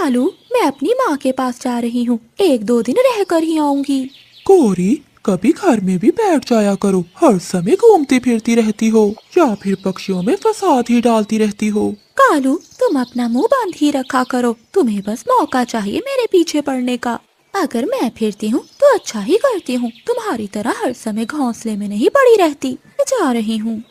कालू, मैं अपनी माँ के पास जा रही हूँ, 1-2 दिन रहकर ही आऊंगी। गौरी, कभी घर में भी बैठ जाया करो, हर समय घूमती फिरती रहती हो या फिर पक्षियों में फसाद ही डालती रहती हो। कालू, तुम अपना मुंह बंद ही रखा करो, तुम्हें बस मौका चाहिए मेरे पीछे पड़ने का। अगर मैं फिरती हूँ तो अच्छा ही करती हूँ, तुम्हारी तरह हर समय घोंसले में नहीं पड़ी रहती। मैं जा रही हूँ।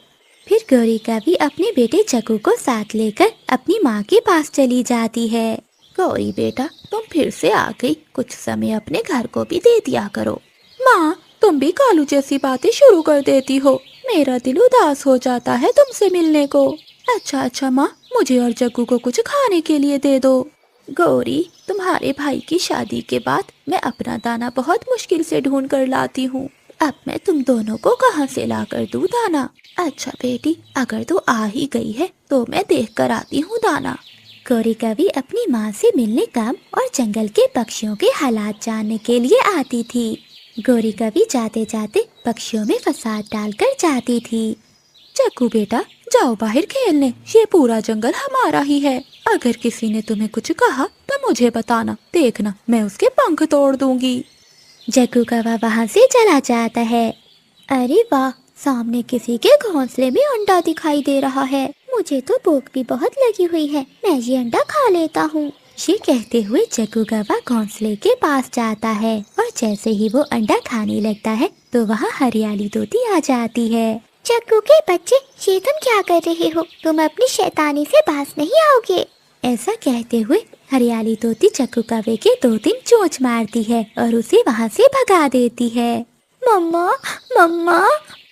फिर गौरी का भी अपने बेटे जग्गू को साथ लेकर अपनी माँ के पास चली जाती है। गौरी बेटा, तुम फिर से आ गई, कुछ समय अपने घर को भी दे दिया करो। माँ, तुम भी कालू जैसी बातें शुरू कर देती हो, मेरा दिल उदास हो जाता है तुमसे मिलने को। अच्छा माँ, मुझे और जग्गू को कुछ खाने के लिए दे दो। गौरी, तुम्हारे भाई की शादी के बाद मैं अपना दाना बहुत मुश्किल से ढूंढ कर लाती हूँ, अब मैं तुम दोनों को कहाँ से ला कर दूँ दाना। अच्छा बेटी, अगर तू आ ही गई है तो मैं देख कर आती हूँ दाना। गौरी कभी अपनी माँ से मिलने काम और जंगल के पक्षियों के हालात जानने के लिए आती थी। गौरी कभी जाते जाते पक्षियों में फसाद डालकर जाती थी। जग्गू बेटा, जाओ बाहर खेलने, ये पूरा जंगल हमारा ही है। अगर किसी ने तुम्हें कुछ कहा तो मुझे बताना, देखना मैं उसके पंख तोड़ दूंगी। जग्गू कौवा वहाँ से चला जाता है। अरे वाह, सामने किसी के घोंसले में अंडा दिखाई दे रहा है। मुझे तो भूख भी बहुत लगी हुई है, मैं ये अंडा खा लेता हूँ। ये कहते हुए जग्गू कौवा घोंसले के पास जाता है और जैसे ही वो अंडा खाने लगता है तो वहाँ हरियाली तोती आ जाती है। जग्गू के बच्चे, ये तुम क्या कर रहे हो? तुम अपनी शैतानी से बाज नहीं आओगे। ऐसा कहते हुए हरियाली तोती जग्गू कौवे के 2-3 चोंच मारती है और उसे वहाँ से भगा देती है। मम्मा, मम्मा।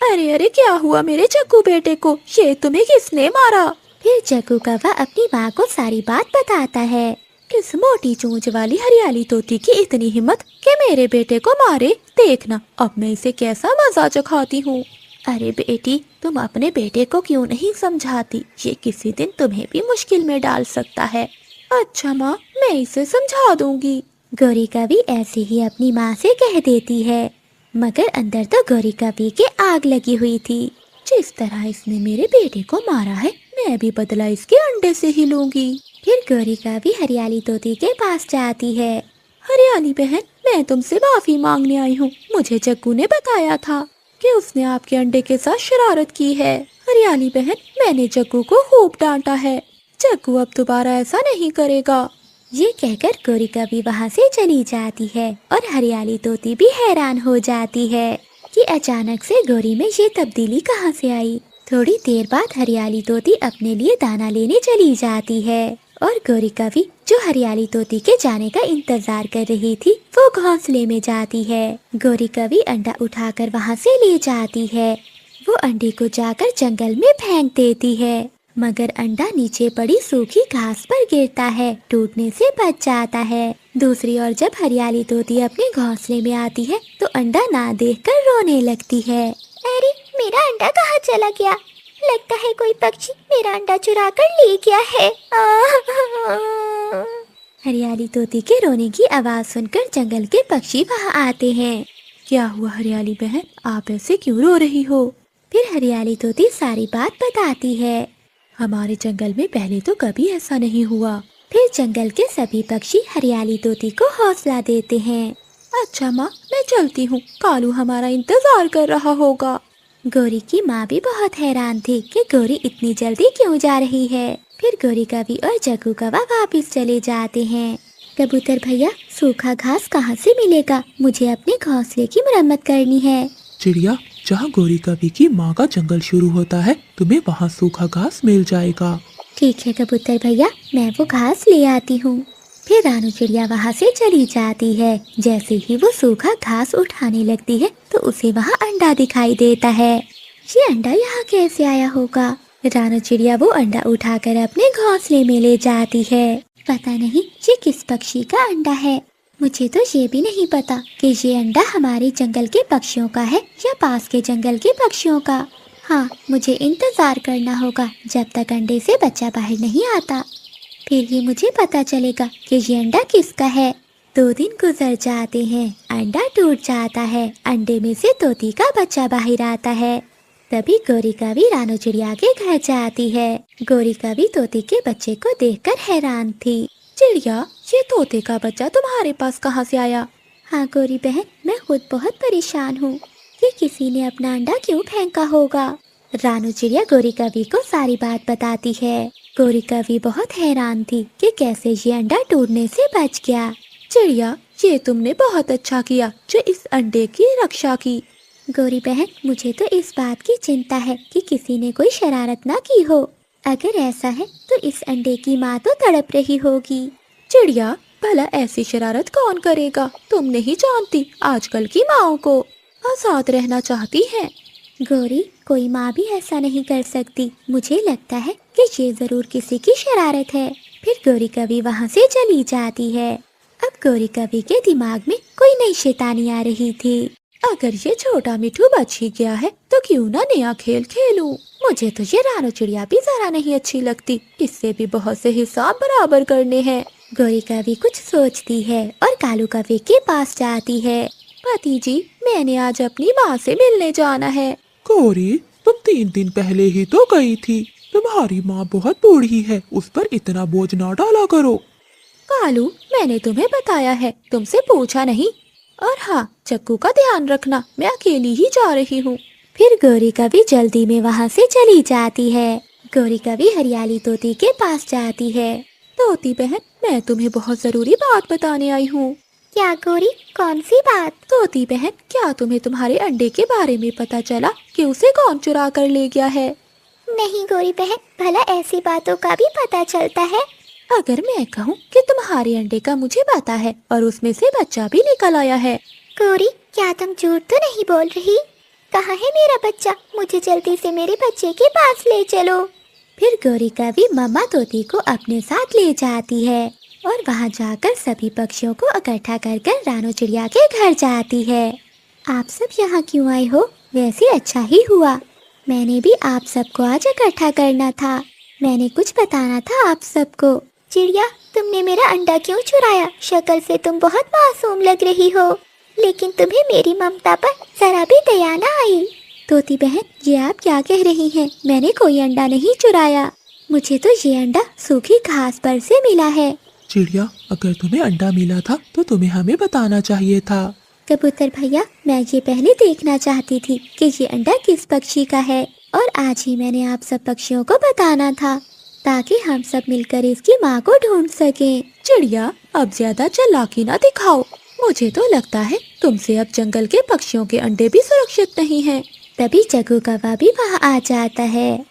अरे क्या हुआ मेरे जग्गू बेटे को? ये तुम्हें किसने मारा? फिर जग्गू कौवा अपनी माँ को सारी बात बताता है। इस मोटी चोंच वाली हरियाली तोती की इतनी हिम्मत कि मेरे बेटे को मारे, देखना अब मैं इसे कैसा मजा चखाती हूँ। अरे बेटी, तुम अपने बेटे को क्यों नहीं समझाती? ये किसी दिन तुम्हें भी मुश्किल में डाल सकता है। अच्छा माँ, मैं इसे समझा दूंगी। गौरी कभी ऐसे ही अपनी माँ से कह देती है, मगर अंदर तो गौरी कभी के आग लगी हुई थी। जिस तरह इसने मेरे बेटे को मारा है, मैं भी बदला इसके अंडे से ही लूंगी। फिर गौरी कभी हरियाली तोती के पास जाती है। हरियाली बहन, मैं तुमसे माफी मांगने आई हूँ। मुझे जग्गू ने बताया था कि उसने आपके अंडे के साथ शरारत की है। हरियाली बहन, मैंने जग्गू को खूब डांटा है, जग्गू अब दोबारा ऐसा नहीं करेगा। ये कहकर गौरी कभी वहाँ से चली जाती है और हरियाली तोती भी हैरान हो जाती है कि अचानक से गौरी में ये तब्दीली कहाँ से आई। थोड़ी देर बाद हरियाली तोती अपने लिए दाना लेने चली जाती है और गौरी कभी, जो हरियाली तोती के जाने का इंतजार कर रही थी, वो घोंसले में जाती है। गौरी कभी अंडा उठाकर वहाँ से ले जाती है। वो अंडे को जाकर जंगल में फेंक देती है, मगर अंडा नीचे पड़ी सूखी घास पर गिरता है, टूटने से बच जाता है। दूसरी ओर जब हरियाली तोती अपने घोंसले में आती है तो अंडा ना देखकर रोने लगती है। अरे, मेरा अंडा कहाँ चला गया? लगता है कोई पक्षी मेरा अंडा चुरा कर ले गया है। हरियाली तोती के रोने की आवाज सुनकर जंगल के पक्षी वहाँ आते हैं। क्या हुआ हरियाली बहन, आप ऐसे क्यों रो रही हो? फिर हरियाली तोती सारी बात बताती है। हमारे जंगल में पहले तो कभी ऐसा नहीं हुआ। फिर जंगल के सभी पक्षी हरियाली तोती को हौसला देते हैं। अच्छा माँ, मैं चलती हूँ, कालू हमारा इंतजार कर रहा होगा। गौरी की माँ भी बहुत हैरान थी कि गौरी इतनी जल्दी क्यों जा रही है। फिर गौरी कभी और जग्गू कौवा वापिस चले जाते हैं। कबूतर भैया, सूखा घास कहाँ से मिलेगा? मुझे अपने घोंसले की मरम्मत करनी है। चिड़िया, जहाँ गौरी कभी की माँ का जंगल शुरू होता है, तुम्हें वहाँ सूखा घास मिल जाएगा। ठीक है कबूतर भैया, मैं वो घास ले आती हूँ। फिर रानू चिड़िया वहाँ से चली जाती है। जैसे ही वो सूखा घास उठाने लगती है तो उसे वहाँ अंडा दिखाई देता है। ये अंडा यहाँ कैसे आया होगा? रानू चिड़िया वो अंडा उठाकर अपने घोंसले में ले जाती है। पता नहीं ये किस पक्षी का अंडा है। मुझे तो ये भी नहीं पता कि ये अंडा हमारे जंगल के पक्षियों का है या पास के जंगल के पक्षियों का। हाँ, मुझे इंतजार करना होगा जब तक अंडे से बच्चा बाहर नहीं आता, फिर ही मुझे पता चलेगा कि ये अंडा किसका है। 2 दिन गुजर जाते हैं, अंडा टूट जाता है, अंडे में से तोती का बच्चा बाहर आता है। तभी गौरी कभी रानू चिड़िया के घर जाती है। गौरी कभी तोती के बच्चे को देखकर हैरान थी। चिड़िया, ये तोते का बच्चा तुम्हारे पास कहाँ से आया? हाँ गौरी बहन, मैं खुद बहुत परेशान हूँ कि किसी ने अपना अंडा क्यों फेंका होगा। रानू चिड़िया गौरी कवि को सारी बात बताती है। गौरी कवि बहुत हैरान थी कि कैसे ये अंडा टूटने से बच गया। चिड़िया, ये तुमने बहुत अच्छा किया जो इस अंडे की रक्षा की। गौरी बहन, मुझे तो इस बात की चिंता है कि किसी ने कोई शरारत ना की हो। अगर ऐसा है तो इस अंडे की माँ तो तड़प रही होगी। चिड़िया, भला ऐसी शरारत कौन करेगा? तुम नहीं जानती आजकल की माँओं को आजाद रहना चाहती हैं। गौरी, कोई माँ भी ऐसा नहीं कर सकती। मुझे लगता है कि ये जरूर किसी की शरारत है। फिर गौरी कवि वहाँ से चली जाती है। अब गौरी कवि के दिमाग में कोई नई शैतानी आ रही थी। अगर ये छोटा मिठू बच ही गया है तो क्यों ना नया खेल खेलूं। मुझे तो ये रानू चिड़िया भी जरा नहीं अच्छी लगती। इससे भी बहुत से हिसाब बराबर करने हैं। गौरी कवि कुछ सोचती है और कालू कवि के पास जाती है। पति जी, मैंने आज अपनी माँ से मिलने जाना है। गौरी, तुम 3 दिन पहले ही तो गई थी। तुम्हारी माँ बहुत बूढ़ी है, उस पर इतना बोझ ना डाला करो। कालू, मैंने तुम्हें बताया है, तुमसे पूछा नहीं। और हाँ, चक्कू का ध्यान रखना, मैं अकेली ही जा रही हूँ। फिर गौरी कवि जल्दी में वहाँ से चली जाती है। गौरी कवि हरियाली तोती के पास जाती है। तोती बहन, मैं तुम्हें बहुत जरूरी बात बताने आई हूँ। क्या गौरी, कौन सी बात? तोती बहन, क्या तुम्हें तुम्हारे अंडे के बारे में पता चला कि उसे कौन चुरा कर ले गया है? नहीं गौरी बहन, भला ऐसी बातों का भी पता चलता है? अगर मैं कहूँ कि तुम्हारे अंडे का मुझे पता है और उसमें से बच्चा भी निकल आया है। गौरी, क्या तुम झूठ तो नहीं बोल रही? कहाँ है मेरा बच्चा? मुझे जल्दी से मेरे बच्चे के पास ले चलो। फिर गौरी कवि मम्मा तोती को अपने साथ ले जाती है और वहाँ जाकर सभी पक्षियों को इकट्ठा कर रानू चिड़िया के घर जाती है। आप सब यहाँ क्यों आए हो? वैसे अच्छा ही हुआ, मैंने भी आप सबको आज इकट्ठा करना था। मैंने कुछ बताना था आप सबको। चिड़िया, तुमने मेरा अंडा क्यों चुराया? शक्ल से तुम बहुत मासूम लग रही हो, लेकिन तुम्हें मेरी ममता पर जरा भी दया न आई। तोती बहन, ये आप क्या कह रही हैं? मैंने कोई अंडा नहीं चुराया। मुझे तो ये अंडा सूखी घास पर से मिला है। चिड़िया, अगर तुम्हें अंडा मिला था तो तुम्हें हमें बताना चाहिए था। कबूतर भैया, मैं ये पहले देखना चाहती थी कि ये अंडा किस पक्षी का है, और आज ही मैंने आप सब पक्षियों को बताना था ताकि हम सब मिलकर इसकी माँ को ढूंढ सकें। चिड़िया, अब ज्यादा चालाकी ना दिखाओ। मुझे तो लगता है तुमसे अब जंगल के पक्षियों के अंडे भी सुरक्षित नहीं हैं। तभी चकू कौवा भी वहाँ आ जाता है।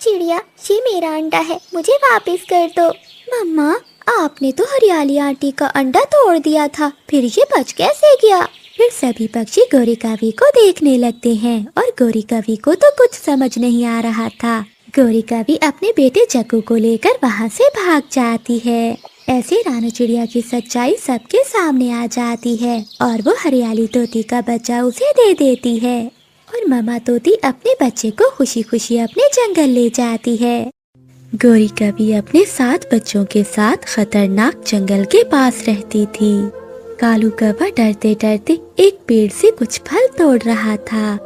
चिड़िया, ये मेरा अंडा है, मुझे वापस कर दो। मम्मा, आपने तो हरियाली आंटी का अंडा तोड़ दिया था, फिर ये बच कैसे गया? फिर सभी पक्षी गौरी कवि को देखने लगते हैं और गौरी कवि को तो कुछ समझ नहीं आ रहा था। गौरी कवि अपने बेटे चक्कू को लेकर वहाँ से भाग जाती है। ऐसे रानू चिड़िया की सच्चाई सबके सामने आ जाती है और वो हरियाली तोती का बच्चा उसे दे देती है और मम्मा तोती अपने बच्चे को खुशी खुशी अपने जंगल ले जाती है। गौरी कवि अपने 7 बच्चों के साथ खतरनाक जंगल के पास रहती थी। कालू कौवा डरते डरते एक पेड़ से कुछ फल तोड़ रहा था।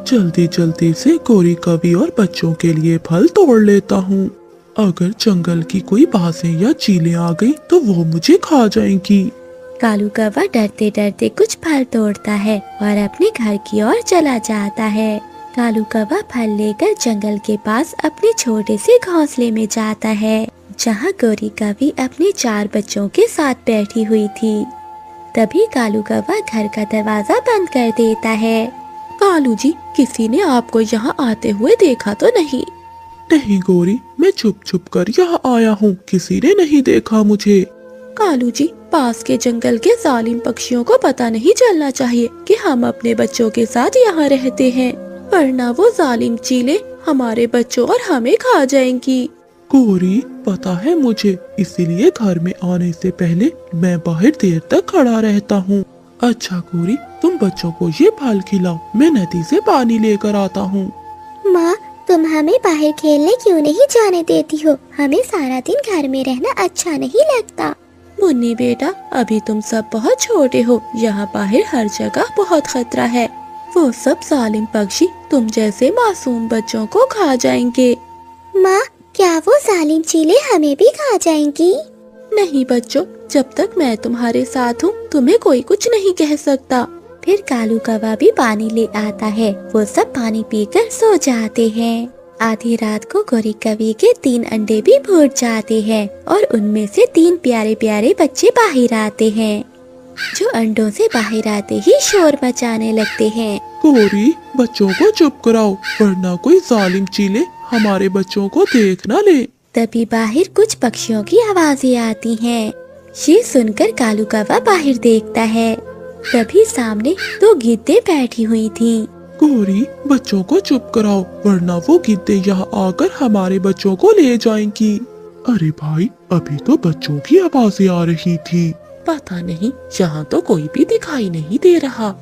जल्दी जल्दी से गौरी कवि और बच्चों के लिए फल तोड़ लेता हूँ। अगर जंगल की कोई बाजें या चीलें आ गई तो वो मुझे खा जाएंगी। कालू कौवा डरते डरते कुछ फल तोड़ता है और अपने घर की ओर चला जाता है। कालू कौवा फल लेकर जंगल के पास अपने छोटे से घोंसले में जाता है जहाँ गौरी कवि अपने 4 बच्चों के साथ बैठी हुई थी। तभी कालू कौवा घर का दरवाजा बंद कर देता है। कालू जी, किसी ने आपको यहाँ आते हुए देखा तो नहीं? नहीं गौरी, मैं छुप छुप कर यहाँ आया हूँ, किसी ने नहीं देखा मुझे। कालू जी, पास के जंगल के जालिम पक्षियों को पता नहीं चलना चाहिए कि हम अपने बच्चों के साथ यहाँ रहते हैं, वरना वो जालिम चीलें हमारे बच्चों और हमें खा जाएंगी। गौरी, पता है मुझे, इसीलिए घर में आने से पहले मैं बाहर देर तक खड़ा रहता हूँ। अच्छा गौरी, तुम बच्चों को ये फल खिलाओ, मैं नदी से पानी लेकर आता हूँ। माँ, तुम हमें बाहर खेलने क्यों नहीं जाने देती हो? हमें सारा दिन घर में रहना अच्छा नहीं लगता। मुन्नी बेटा, अभी तुम सब बहुत छोटे हो, यहाँ बाहर हर जगह बहुत खतरा है। वो सब जालिम पक्षी तुम जैसे मासूम बच्चों को खा जाएंगे। माँ, क्या वो जालिम चीलें हमें भी खा जाएंगी? नहीं बच्चों, जब तक मैं तुम्हारे साथ हूँ तुम्हें कोई कुछ नहीं कह सकता। फिर कालू कौवा भी पानी ले आता है। वो सब पानी पीकर सो जाते हैं। आधी रात को गौरी कवि के 3 अंडे भी फूट जाते हैं और उनमें से 3 प्यारे प्यारे बच्चे बाहर आते हैं, जो अंडों से बाहर आते ही शोर मचाने लगते हैं। गौरी, बच्चों को चुप कराओ वरना कोई जालिम चीले हमारे बच्चों को देख न ले। तभी बाहर कुछ पक्षियों की आवाजें आती हैं। ये सुनकर कालू कौवा बाहर देखता है। तभी सामने 2 गिद्दे बैठी हुई थीं। गौरी, बच्चों को चुप कराओ वरना वो गिद्दे यहाँ आकर हमारे बच्चों को ले जाएंगी। अरे भाई, अभी तो बच्चों की आवाजें आ रही थी। पता नहीं, यहाँ तो कोई भी दिखाई नहीं दे रहा।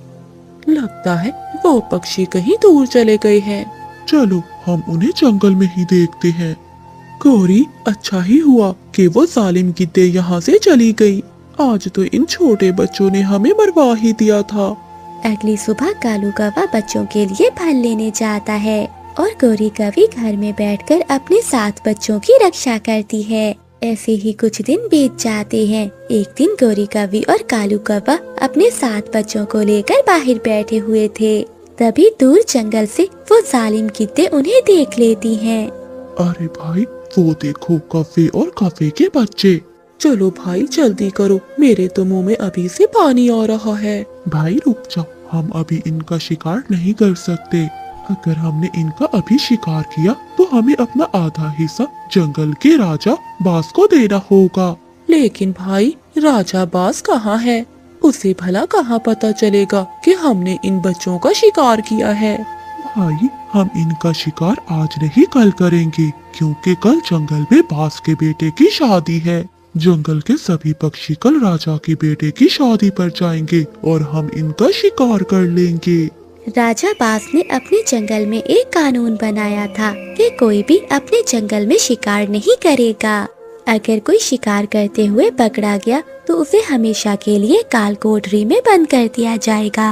लगता है वो पक्षी कहीं दूर चले गए हैं। चलो हम उन्हें जंगल में ही देखते हैं। गौरी, अच्छा ही हुआ कि वो जालिम गिद्दे यहाँ से चली गई। आज तो इन छोटे बच्चों ने हमें मरवा ही दिया था। अगली सुबह कालू कौवा बच्चों के लिए फल लेने जाता है और गौरी कवि घर में बैठकर अपने 7 बच्चों की रक्षा करती है। ऐसे ही कुछ दिन बीत जाते हैं। एक दिन गौरी कवि और कालू कौवा अपने 7 बच्चों को लेकर बाहर बैठे हुए थे। तभी दूर जंगल से वो जालिम गिद्दे उन्हें देख लेती हैं। अरे भाई, वो देखो कौवे और कौवे के बच्चे। चलो भाई जल्दी करो, मेरे तो मुंह में अभी से पानी आ रहा है। भाई रुक जाओ, हम अभी इनका शिकार नहीं कर सकते। अगर हमने इनका अभी शिकार किया तो हमें अपना आधा हिस्सा जंगल के राजा बाज को देना होगा। लेकिन भाई, राजा बाज कहाँ है? उसे भला कहाँ पता चलेगा कि हमने इन बच्चों का शिकार किया है? भाई, हम इनका शिकार आज नहीं कल करेंगे, क्योंकि कल जंगल में बाज के बेटे की शादी है। जंगल के सभी पक्षी कल राजा के बेटे की शादी पर जाएंगे और हम इनका शिकार कर लेंगे। राजा बाज ने अपने जंगल में एक कानून बनाया था कि कोई भी अपने जंगल में शिकार नहीं करेगा। अगर कोई शिकार करते हुए पकड़ा गया तो उसे हमेशा के लिए काल कोठरी में बंद कर दिया जाएगा।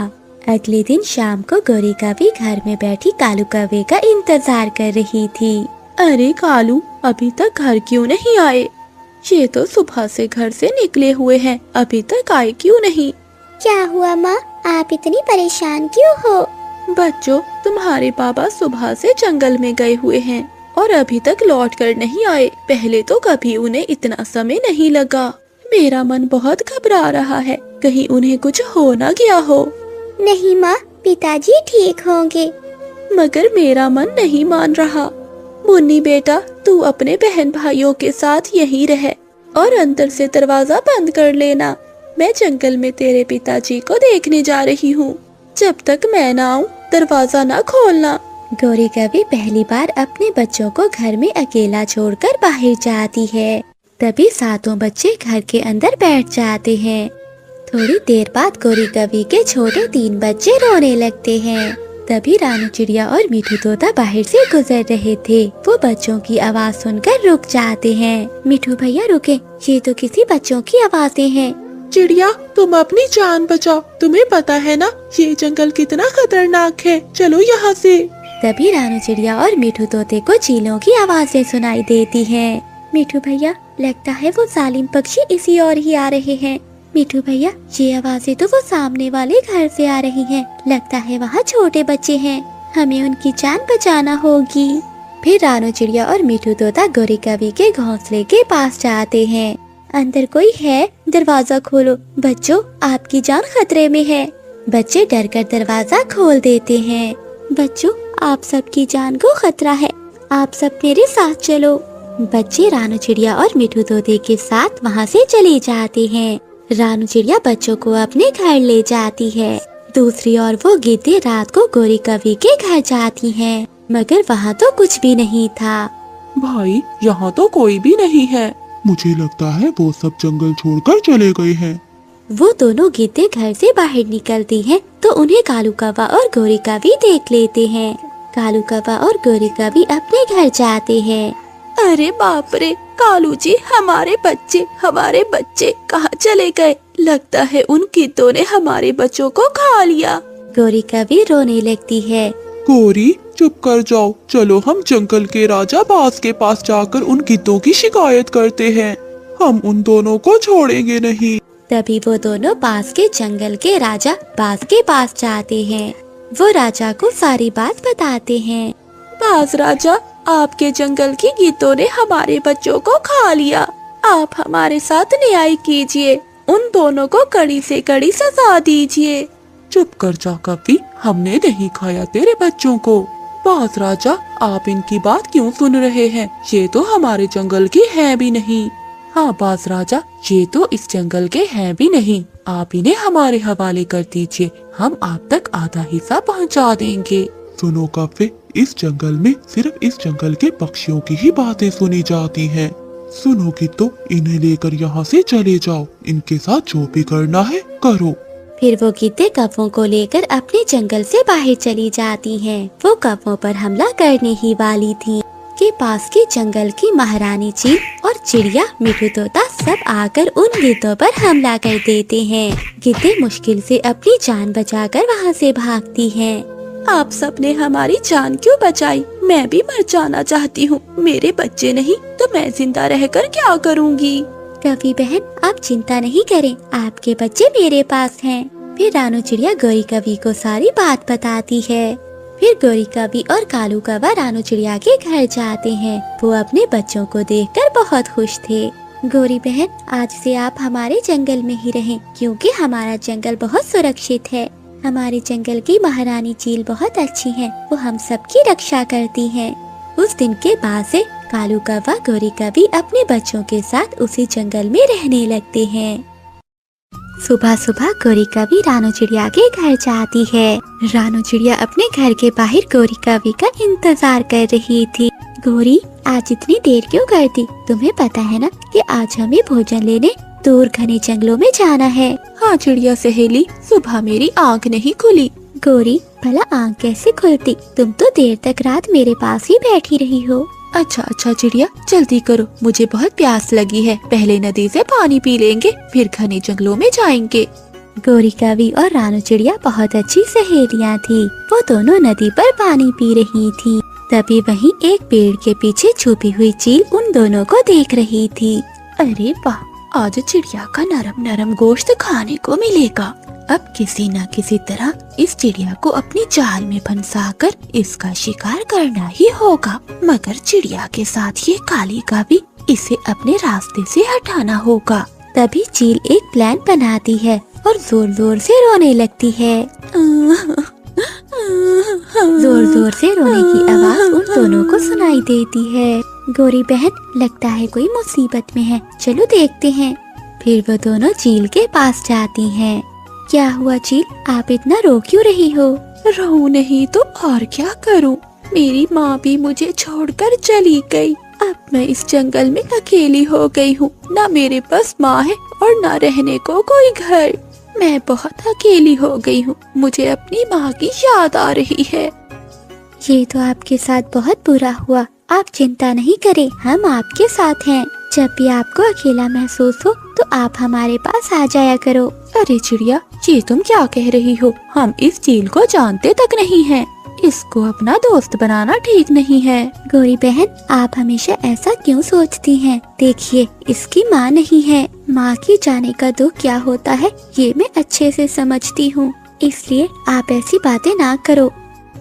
अगले दिन शाम को गौरी कवि घर में बैठी कालू कौवे का इंतजार कर रही थी। अरे कालू, अभी तक घर क्यों नहीं आए? ये तो सुबह से घर से निकले हुए हैं, अभी तक आए क्यों नहीं? क्या हुआ माँ, आप इतनी परेशान क्यों हो? बच्चों, तुम्हारे पापा सुबह से जंगल में गए हुए हैं और अभी तक लौट कर नहीं आए। पहले तो कभी उन्हें इतना समय नहीं लगा। मेरा मन बहुत घबरा रहा है, कहीं उन्हें कुछ हो ना गया हो। नहीं माँ, पिताजी ठीक होंगे। मगर मेरा मन नहीं मान रहा। मुन्नी बेटा, तू अपने बहन भाइयों के साथ यहीं रह और अंदर से दरवाजा बंद कर लेना। मैं जंगल में तेरे पिताजी को देखने जा रही हूँ। जब तक मैं ना आऊँ दरवाजा ना खोलना। गौरी कवि पहली बार अपने बच्चों को घर में अकेला छोड़कर बाहर जाती है। तभी 7 बच्चे घर के अंदर बैठ जाते हैं। थोड़ी देर बाद गौरी कवि के छोटे 3 बच्चे रोने लगते हैं। तभी रानू चिड़िया और मीठू तोता बाहर से गुजर रहे थे। वो बच्चों की आवाज सुनकर रुक जाते हैं। मीठू भैया रुके, ये तो किसी बच्चों की आवाजें हैं। चिड़िया, तुम अपनी जान बचाओ। तुम्हें पता है ना ये जंगल कितना खतरनाक है। चलो यहाँ से। तभी रानू चिड़िया और मीठू तोते को चीलों की आवाजें सुनाई देती हैं। मीठू भैया, लगता है वो जालिम पक्षी इसी ओर ही आ रहे हैं। मीठू भैया, ये आवाजें तो वो सामने वाले घर से आ रही हैं। लगता है वहाँ छोटे बच्चे हैं, हमें उनकी जान बचाना होगी। फिर रानू चिड़िया और मीठू तोता गौरी कवि के घोंसले के पास जाते हैं। अंदर कोई है? दरवाजा खोलो। बच्चों, आपकी जान खतरे में है। बच्चे डरकर दरवाजा खोल देते हैं। बच्चों, आप सबकी जान को खतरा है, आप सब मेरे साथ चलो। बच्चे रानू चिड़िया और मीठू तोते के साथ वहाँ से चले जाते हैं। रानू चिड़िया बच्चों को अपने घर ले जाती है। दूसरी ओर वो गिद्दे रात को गौरी कवि के घर जाती हैं, मगर वहाँ तो कुछ भी नहीं था। भाई, यहाँ तो कोई भी नहीं है। मुझे लगता है वो सब जंगल छोड़कर चले गए हैं। वो दोनों गिद्दे घर से बाहर निकलती हैं, तो उन्हें कालू कौवा और गौरी कवि देख लेते हैं। कालू कौवा और गौरी कवि अपने घर जाते हैं। अरे बाप रे, कालू जी, हमारे बच्चे कहाँ चले गए? लगता है उन गिद्धों ने हमारे बच्चों को खा लिया। गौरी कवि रोने लगती है। गौरी, चुप कर जाओ। चलो हम जंगल के राजा बाज के पास जाकर उन गिद्धों की शिकायत करते हैं। हम उन दोनों को छोड़ेंगे नहीं। तभी वो दोनों पास के जंगल के राजा बाज के पास जाते हैं। वो राजा को सारी बात बताते हैं। बाज राजा, आपके जंगल की गीतों ने हमारे बच्चों को खा लिया। आप हमारे साथ न्याय कीजिए, उन दोनों को कड़ी से कड़ी सजा दीजिए। चुप कर जा कवि, हमने नहीं खाया तेरे बच्चों को। बाज राजा, आप इनकी बात क्यों सुन रहे हैं? ये तो हमारे जंगल की है भी नहीं। हाँ बाज राजा, ये तो इस जंगल के हैं भी नहीं। आप इन्हें हमारे हवाले कर दीजिए, हम आप तक आधा हिस्सा पहुंचा देंगे। सुनो कव्वे, इस जंगल में सिर्फ इस जंगल के पक्षियों की ही बातें सुनी जाती हैं। सुनोगी तो इन्हें लेकर यहाँ से चले जाओ, इनके साथ जो भी करना है करो। फिर वो गीतें कौवों को लेकर अपने जंगल से बाहर चली जाती हैं। वो कौवों पर हमला करने ही वाली थी कि पास के जंगल की महारानी चील और चिड़िया मिठू तोता सब आकर उन गीतों पर हमला कर देते हैं। गीतें मुश्किल से अपनी जान बचाकर वहाँ से भागती हैं। आप सबने हमारी जान क्यों बचाई? मैं भी मर जाना चाहती हूँ। मेरे बच्चे नहीं तो मैं जिंदा रहकर क्या करूँगी? कवि बहन, आप चिंता नहीं करें, आपके बच्चे मेरे पास हैं। फिर रानू चिड़िया गौरी कवि को सारी बात बताती है। फिर गौरी कवि और कालू कौवा रानू चिड़िया के घर जाते हैं। वो अपने बच्चों को देखकर बहुत खुश थे। गौरी बहन, आज से आप हमारे जंगल में ही रहें, क्योंकि हमारा जंगल बहुत सुरक्षित है। हमारे जंगल की महारानी चील बहुत अच्छी है, वो हम सबकी रक्षा करती है। उस दिन के बाद से कालू कौवा गौरी कवि अपने बच्चों के साथ उसी जंगल में रहने लगते हैं। सुबह सुबह गौरी कवि रानू चिड़िया के घर जाती है। रानू चिड़िया अपने घर के बाहर गौरी कवि का इंतजार कर रही थी। गौरी, आज इतनी देर क्यों करती? तुम्हें पता है ना कि आज हमें भोजन लेने दूर घने जंगलों में जाना है। हाँ चिड़िया सहेली, सुबह मेरी आँख नहीं खुली। गौरी, भला आँख कैसे खुलती? तुम तो देर तक रात मेरे पास ही बैठी रही हो। अच्छा चिड़िया, जल्दी करो, मुझे बहुत प्यास लगी है। पहले नदी से पानी पी लेंगे, फिर घने जंगलों में जाएंगे। गौरी कवि और रानू चिड़िया बहुत अच्छी सहेलियाँ थी। वो दोनों नदी पर पानी पी रही थी। तभी वहीं एक पेड़ के पीछे छुपी हुई चील उन दोनों को देख रही थी। अरे वाह, आज चिड़िया का नरम नरम गोश्त खाने को मिलेगा। अब किसी न किसी तरह इस चिड़िया को अपनी जाल में फंसाकर इसका शिकार करना ही होगा। मगर चिड़िया के साथ ये काली का भी इसे अपने रास्ते से हटाना होगा। तभी चील एक प्लान बनाती है और जोर जोर से रोने लगती है। जोर जोर से रोने की आवाज उन दोनों को सुनाई देती है। गौरी बहन, लगता है कोई मुसीबत में है, चलो देखते हैं। फिर वो दोनों चील के पास जाती हैं। क्या हुआ चील, आप इतना रो क्यों रही हो? रो नहीं तो और क्या करूं? मेरी माँ भी मुझे छोड़कर चली गई। अब मैं इस जंगल में अकेली हो गई हूँ। ना मेरे पास माँ है और ना रहने को कोई घर। मैं बहुत अकेली हो गई हूँ। मुझे अपनी माँ की याद आ रही है। ये तो आपके साथ बहुत बुरा हुआ। आप चिंता नहीं करें, हम आपके साथ हैं। जब भी आपको अकेला महसूस हो तो आप हमारे पास आ जाया करो। अरे चिड़िया, ये तुम क्या कह रही हो? हम इस चील को जानते तक नहीं हैं। इसको अपना दोस्त बनाना ठीक नहीं है। गौरी बहन, आप हमेशा ऐसा क्यों सोचती हैं? देखिए, इसकी माँ नहीं है। माँ की जाने का दुख क्या होता है ये मैं अच्छे से समझती हूँ, इसलिए आप ऐसी बातें ना करो।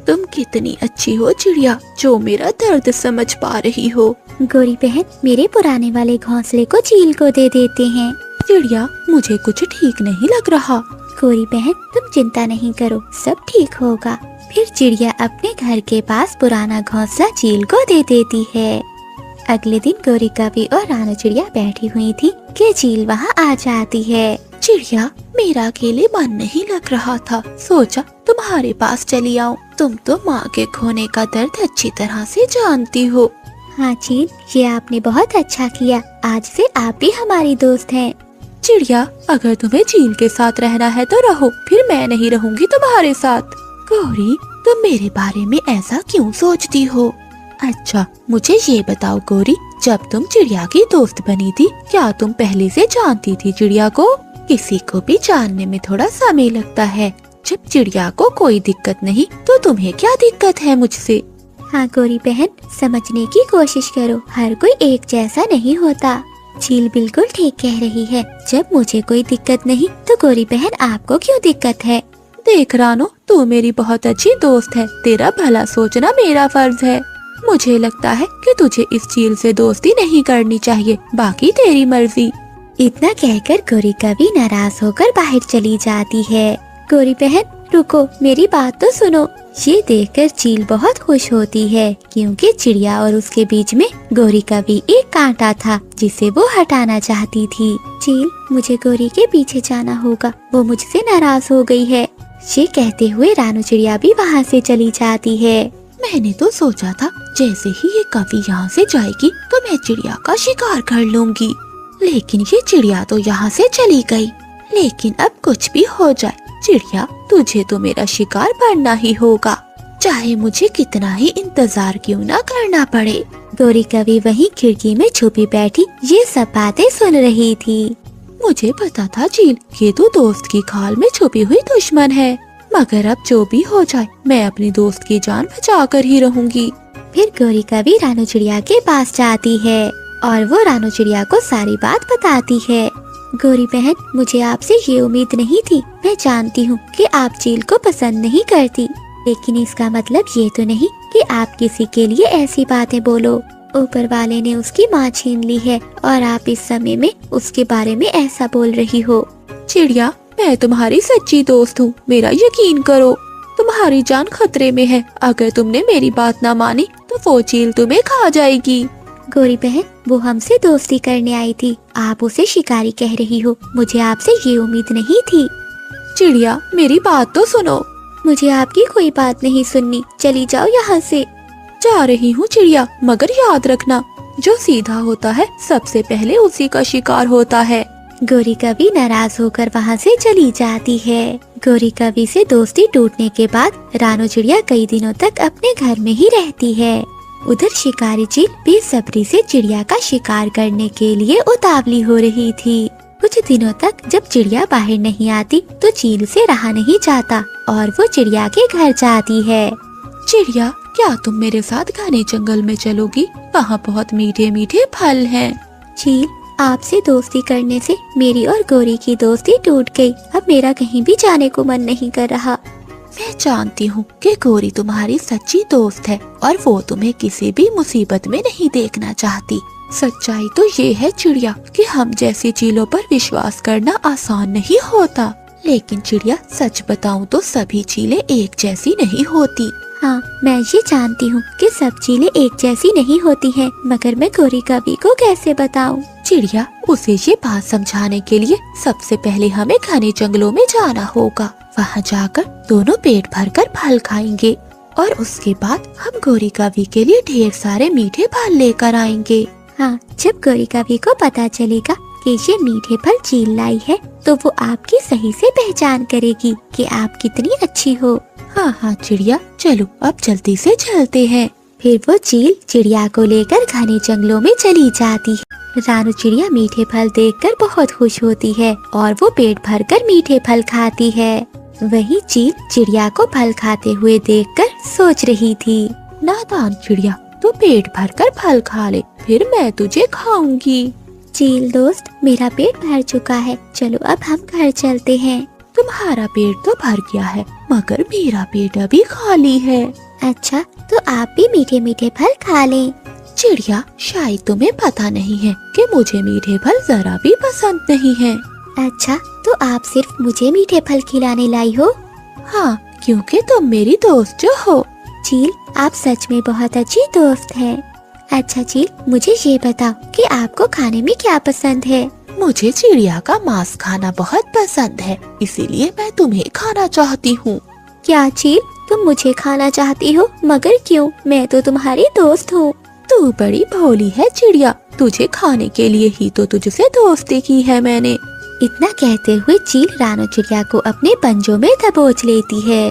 तुम कितनी अच्छी हो चिड़िया, जो मेरा दर्द समझ पा रही हो। गौरी बहन, मेरे पुराने वाले घोंसले को चील को दे देते हैं। चिड़िया, मुझे कुछ ठीक नहीं लग रहा। गौरी बहन, तुम चिंता नहीं करो, सब ठीक होगा। फिर चिड़िया अपने घर के पास पुराना घोंसला चील को दे देती है। अगले दिन गौरी कवि और रानू चिड़िया बैठी हुई थी कि चील वहाँ आ जाती है। चिड़िया, मेरा अकेले मन नहीं लग रहा था, सोचा तुम्हारे पास चली आऊं। तुम तो माँ के खोने का दर्द अच्छी तरह से जानती हो। हाँ चील, ये आपने बहुत अच्छा किया। आज से आप भी हमारी दोस्त हैं। चिड़िया, अगर तुम्हें चील के साथ रहना है तो रहो, फिर मैं नहीं रहूंगी तुम्हारे साथ। गौरी, तुम मेरे बारे में ऐसा क्यों सोचती हो? अच्छा, मुझे ये बताओ गौरी, जब तुम चिड़िया की दोस्त बनी थी, क्या तुम पहले से जानती थी चिड़िया को? किसी को भी जानने में थोड़ा समय लगता है। जब चिड़िया को कोई दिक्कत नहीं तो तुम्हें क्या दिक्कत है मुझसे? हाँ गौरी बहन, समझने की कोशिश करो, हर कोई एक जैसा नहीं होता। चील बिल्कुल ठीक कह रही है। जब मुझे कोई दिक्कत नहीं तो गोरी बहन आपको क्यों दिक्कत है? देख रानो, तू मेरी बहुत अच्छी दोस्त है, तेरा भला सोचना मेरा फर्ज है। मुझे लगता है कि तुझे इस चील से दोस्ती नहीं करनी चाहिए, बाकी तेरी मर्जी। इतना कहकर गोरी कभी नाराज होकर बाहर चली जाती है। गोरी बहन रुको, मेरी बात तो सुनो। ये देखकर चील बहुत खुश होती है क्योंकि चिड़िया और उसके बीच में गोरी का भी एक कांटा था जिसे वो हटाना चाहती थी। चील, मुझे गोरी के पीछे जाना होगा, वो मुझसे नाराज हो गई है। ये कहते हुए रानू चिड़िया भी वहाँ से चली जाती है। मैंने तो सोचा था जैसे ही ये कभी यहाँ से जाएगी तो मैं चिड़िया का शिकार कर लूंगी, लेकिन ये चिड़िया तो यहाँ से चली गई। लेकिन अब कुछ भी हो जाए चिड़िया, तुझे तो मेरा शिकार बनना ही होगा, चाहे मुझे कितना ही इंतजार क्यों ना करना पड़े। गोरी कभी वहीं खिड़की में छुपी बैठी ये सब बातें सुन रही थी। मुझे पता था चील, ये तो दोस्त की खाल में छुपी हुई दुश्मन है, मगर अब जो भी हो जाए मैं अपनी दोस्त की जान बचा कर ही रहूंगी। फिर गोरी कभी रानू चिड़िया के पास जाती है और वो रानू चिड़िया को सारी बात बताती है। गोरी बहन, मुझे आपसे ये उम्मीद नहीं थी। मैं जानती हूँ कि आप चील को पसंद नहीं करती, लेकिन इसका मतलब ये तो नहीं कि आप किसी के लिए ऐसी बातें बोलो। ऊपर वाले ने उसकी माँ छीन ली है और आप इस समय में उसके बारे में ऐसा बोल रही हो। चिड़िया, मैं तुम्हारी सच्ची दोस्त हूँ, मेरा यकीन करो। तुम्हारी जान खतरे में है, अगर तुमने मेरी बात ना मानी तो वो चील तुम्हें खा जाएगी। गोरी बहन, वो हमसे दोस्ती करने आई थी, आप उसे शिकारी कह रही हो। मुझे आपसे ये उम्मीद नहीं थी। चिड़िया, मेरी बात तो सुनो। मुझे आपकी कोई बात नहीं सुननी, चली जाओ यहाँ से। जा रही हूँ चिड़िया, मगर याद रखना, जो सीधा होता है सबसे पहले उसी का शिकार होता है। गोरी कभी नाराज होकर वहाँ से चली जाती है। गोरी कभी से दोस्ती टूटने के बाद रानू चिड़िया कई दिनों तक अपने घर में ही रहती है। उधर शिकारी चील बेसब्री से चिड़िया का शिकार करने के लिए उतावली हो रही थी। कुछ दिनों तक जब चिड़िया बाहर नहीं आती तो चील से रहा नहीं जाता और वो चिड़िया के घर जाती है। चिड़िया, क्या तुम मेरे साथ घने जंगल में चलोगी? वहाँ बहुत मीठे मीठे फल हैं। चील, आपसे दोस्ती करने से मेरी और गोरी की दोस्ती टूट गई। अब मेरा कहीं भी जाने को मन नहीं कर रहा। मैं जानती हूँ कि गोरी तुम्हारी सच्ची दोस्त है और वो तुम्हें किसी भी मुसीबत में नहीं देखना चाहती। सच्चाई तो ये है चिड़िया कि हम जैसी चीलों पर विश्वास करना आसान नहीं होता, लेकिन चिड़िया सच बताऊँ तो सभी चीलें एक जैसी नहीं होती। हाँ, मैं ये जानती हूँ कि सब चीलें एक जैसी नहीं होती हैं, मगर मैं गोरी कभी को कैसे बताऊँ? चिड़िया, उसे ये बात समझाने के लिए सबसे पहले हमें घने जंगलों में जाना होगा। वहाँ जाकर दोनों पेट भरकर फल खाएंगे और उसके बाद हम गोरी कवी के लिए ढेर सारे मीठे फल लेकर आएंगे। हाँ, जब गोरी कवी को पता चलेगा कि ये मीठे फल चील लाई है तो वो आपकी सही से पहचान करेगी कि आप कितनी अच्छी हो। हाँ हाँ चिड़िया, चलो अब जल्दी से चलते हैं। फिर वो चील चिड़िया को लेकर घने जंगलों में चली जाती है। रानू चिड़िया मीठे फल देखकर बहुत खुश होती है और वो पेट भरकर मीठे फल खाती है। वही चील चिड़िया को फल खाते हुए देखकर सोच रही थी, नादान चिड़िया, तू पेट भरकर फल खा ले, फिर मैं तुझे खाऊंगी। चील दोस्त, मेरा पेट भर चुका है, चलो अब हम घर चलते हैं। तुम्हारा पेट तो भर गया है, मगर मेरा पेट अभी खाली है। अच्छा, तो आप भी मीठे मीठे फल खा लें। चिड़िया, शायद तुम्हें पता नहीं है कि मुझे मीठे फल जरा भी पसंद नहीं है। अच्छा, तो आप सिर्फ मुझे मीठे फल खिलाने लाई हो? हाँ, क्योंकि तुम मेरी दोस्त जो हो। चील, आप सच में बहुत अच्छी दोस्त हैं। अच्छा चील, मुझे ये बताओ कि आपको खाने में क्या पसंद है? मुझे चिड़िया का मांस खाना बहुत पसंद है, इसीलिए मैं तुम्हें खाना चाहती हूँ। क्या चील, तुम मुझे खाना चाहती हो? मगर क्यों? मैं तो तुम्हारी दोस्त हूँ। तू बड़ी भोली है चिड़िया, तुझे खाने के लिए ही तो तुझसे दोस्ती की है मैंने। इतना कहते हुए चील रानू चिड़िया को अपने पंजों में दबोच लेती है।